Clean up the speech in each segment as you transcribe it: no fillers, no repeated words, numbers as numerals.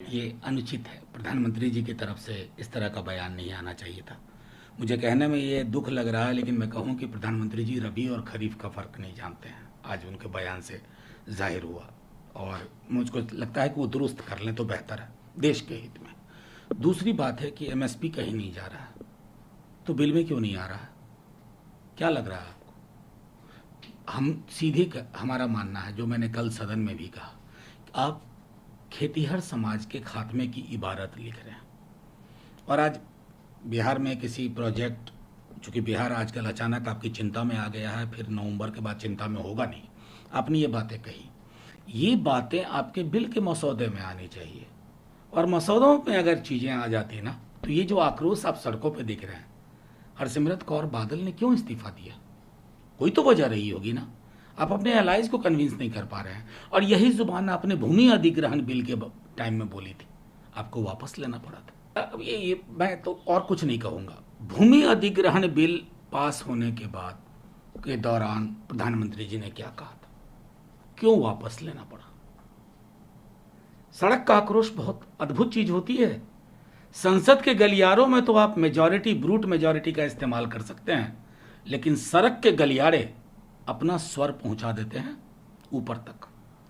ये अनुचित है। प्रधानमंत्री जी की तरफ से इस तरह का बयान नहीं आना चाहिए था। मुझे कहने में ये दुख लग रहा है, लेकिन मैं कहूँ कि प्रधानमंत्री जी रबी और खरीफ का फ़र्क नहीं जानते हैं। आज उनके बयान से जाहिर हुआ और मुझको लगता है कि वो दुरुस्त कर लें तो बेहतर है देश के हित में। दूसरी बात है कि एमएसपी कहीं नहीं जा रहा है, तो बिल में क्यों नहीं आ रहा है? क्या लग रहा है आपको? हम सीधे हमारा मानना है, जो मैंने कल सदन में भी कहा, आप खेतीहर समाज के खात्मे की इबारत लिख रहे हैं। और आज बिहार में किसी प्रोजेक्ट, चूँकि बिहार आजकल अचानक आपकी चिंता में आ गया है, फिर नवंबर के बाद चिंता में होगा नहीं, आपने ये बातें कही, ये बातें आपके बिल के मसौदे में आनी चाहिए। और मसौदों में अगर चीज़ें आ जाती ना, तो ये जो आक्रोश आप सड़कों पे दिख रहे हैं, हरसिमरत कौर बादल ने क्यों इस्तीफा दिया? कोई तो वजह रही होगी ना। आप अपने एलाइज को कन्विंस नहीं कर पा रहे हैं, और यही जुबान आपने भूमि अधिग्रहण बिल के टाइम में बोली थी, आपको वापस लेना पड़ा था। अब ये मैं तो और कुछ नहीं कहूँगा। भूमि अधिग्रहण बिल पास होने के बाद के दौरान प्रधानमंत्री जी ने क्या कहा था, क्यों वापस लेना पड़ा? सड़क का आक्रोश बहुत अद्भुत चीज होती है। संसद के गलियारों में तो आप मेजॉरिटी, ब्रूट मेजॉरिटी का इस्तेमाल कर सकते हैं, लेकिन सड़क के गलियारे अपना स्वर पहुंचा देते हैं ऊपर तक।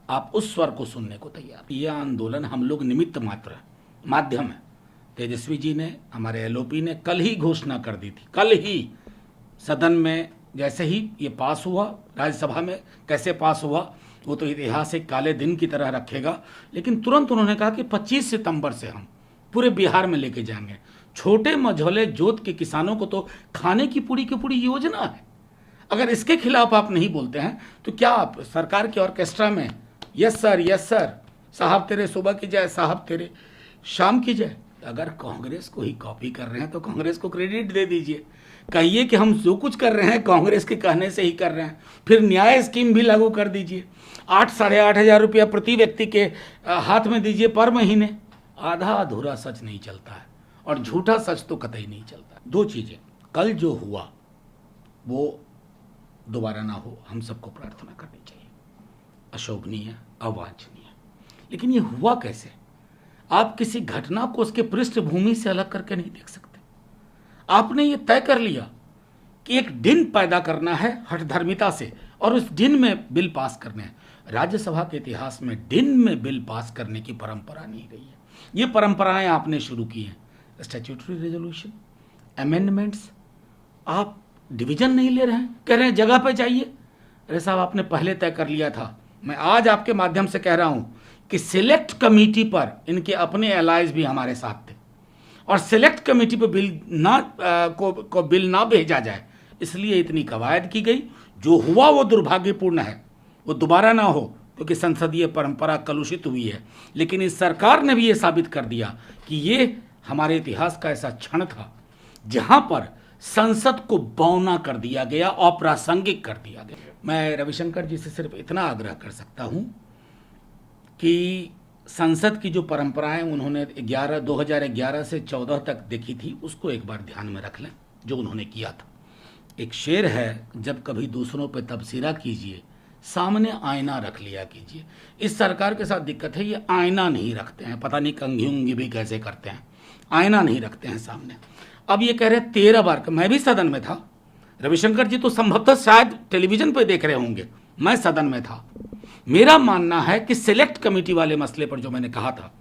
आप उस स्वर को सुनने को तैयार। यह आंदोलन हम लोग निमित्त मात्र है, माध्यम है। तेजस्वी जी ने, हमारे एलओपी ने कल ही घोषणा कर दी थी, कल ही सदन में जैसे ही ये पास हुआ, राज्यसभा में कैसे पास हुआ वो तो इतिहास एक काले दिन की तरह रखेगा, लेकिन तुरंत उन्होंने कहा कि 25 सितंबर से हम पूरे बिहार में लेके जाएंगे। छोटे मझोले जोत के किसानों को तो खाने की पूरी योजना है। अगर इसके खिलाफ आप नहीं बोलते हैं तो क्या आप सरकार के ऑर्केस्ट्रा में यस सर, साहब तेरे सुबह की जाए, साहब तेरे शाम की जाए? अगर कांग्रेस को ही कॉपी कर रहे हैं तो कांग्रेस को क्रेडिट दे दीजिए, कहिए कि हम जो कुछ कर रहे हैं कांग्रेस के कहने से ही कर रहे हैं। फिर न्याय स्कीम भी लागू कर दीजिए, 8-8,500 रुपया प्रति व्यक्ति के हाथ में दीजिए पर महीने। आधा अधूरा सच नहीं चलता है, और झूठा सच तो कतई नहीं चलता। दो चीजें, कल जो हुआ वो दोबारा ना हो, हम सबको प्रार्थना करनी चाहिए। अशोभनीय, अवांछनीय। लेकिन ये हुआ कैसे? आप किसी घटना को उसके पृष्ठभूमि से अलग करके नहीं देख सकते। आपने ये तय कर लिया कि एक दिन पैदा करना है हठधर्मिता से, और उस दिन में बिल पास करने हैं। राज्यसभा के इतिहास में दिन में बिल पास करने की परंपरा नहीं रही है। ये परंपराएं आपने शुरू की हैं। स्टैट्यूटरी रेजोल्यूशन, अमेंडमेंट्स, आप डिवीजन नहीं ले रहे हैं, कह रहे हैं जगह पे चाहिए। अरे साहब, आपने पहले तय कर लिया था। मैं आज आपके माध्यम से कह रहा हूं कि सिलेक्ट कमेटी पर इनके अपने एलाइज भी हमारे साथ थे, और सिलेक्ट कमेटी पर बिल ना भेजा जाए, इसलिए इतनी कवायद की गई। जो हुआ वो दुर्भाग्यपूर्ण है, वो दोबारा ना हो, क्योंकि संसदीय परंपरा कलुषित हुई है। लेकिन इस सरकार ने भी ये साबित कर दिया कि ये हमारे इतिहास का ऐसा क्षण था जहां पर संसद को बौना कर दिया गया, अप्रासंगिक कर दिया गया। मैं रविशंकर जी से सिर्फ इतना आग्रह कर सकता हूं कि संसद की जो परंपराएं उन्होंने 2011 से 14 तक देखी थी, उसको एक बार ध्यान में रख लें, जो उन्होंने किया था। एक शेर है, जब कभी दूसरों पे तबसरा कीजिए, सामने आईना रख लिया कीजिए। इस सरकार के साथ दिक्कत है, ये आईना नहीं रखते हैं, पता नहीं कंघी उंगी भी कैसे करते हैं, आईना नहीं रखते हैं सामने। अब ये कह रहे 13 बार का, मैं भी सदन में था, रविशंकर जी तो संभवतः शायद टेलीविजन पे देख रहे होंगे, मैं सदन में था। मेरा मानना है कि सिलेक्ट कमेटी वाले मसले पर जो मैंने कहा था,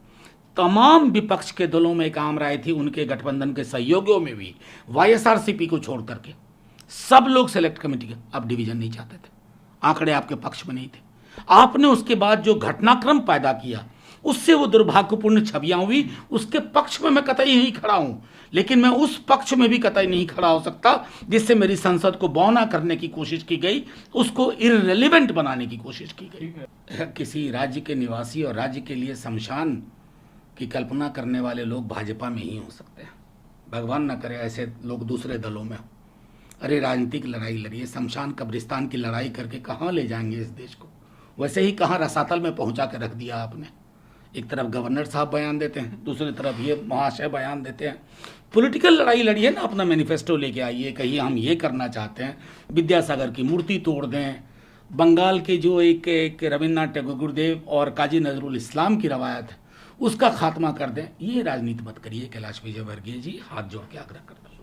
तमाम विपक्ष के दलों में एक आम राय थी, उनके गठबंधन के सहयोगियों में भी, वाईएसआरसीपी को छोड़ करके सब लोग सिलेक्ट कमेटी के, अब डिवीजन नहीं चाहते थे, आंकड़े आपके पक्ष में नहीं थे। आपने उसके बाद जो घटनाक्रम पैदा किया, उससे वो दुर्भाग्यपूर्ण छवियां हुई। उसके पक्ष में मैं कतई नहीं खड़ा हूं, लेकिन मैं उस पक्ष में भी कतई नहीं खड़ा हो सकता जिससे मेरी संसद को बौना करने की कोशिश की गई, उसको इररिलेवेंट बनाने की कोशिश की गई। किसी राज्य के निवासी और राज्य के लिए शमशान की कल्पना करने वाले लोग भाजपा में ही हो सकते हैं। भगवान न करे ऐसे लोग दूसरे दलों में हो। अरे राजनीतिक लड़ाई लड़िए, शमशान कब्रिस्तान की लड़ाई करके कहाँ ले जाएंगे इस देश को? वैसे ही कहाँ रसातल में पहुंचा के रख दिया आपने। एक तरफ गवर्नर साहब बयान देते हैं, दूसरी तरफ ये महाशय बयान देते हैं। पॉलिटिकल लड़ाई लड़िए ना, अपना मैनिफेस्टो लेके आइए, कहिए हम ये करना चाहते हैं, विद्यासागर की मूर्ति तोड़ दें, बंगाल के जो एक रविन्द्रनाथ टैगोर, गुरुदेव और काजी नजरुल इस्लाम की रवायत है उसका खात्मा कर दें। ये राजनीति मत करिए कैलाश विजयवर्गीय जी, हाथ जोड़ के आग्रह करता हूं।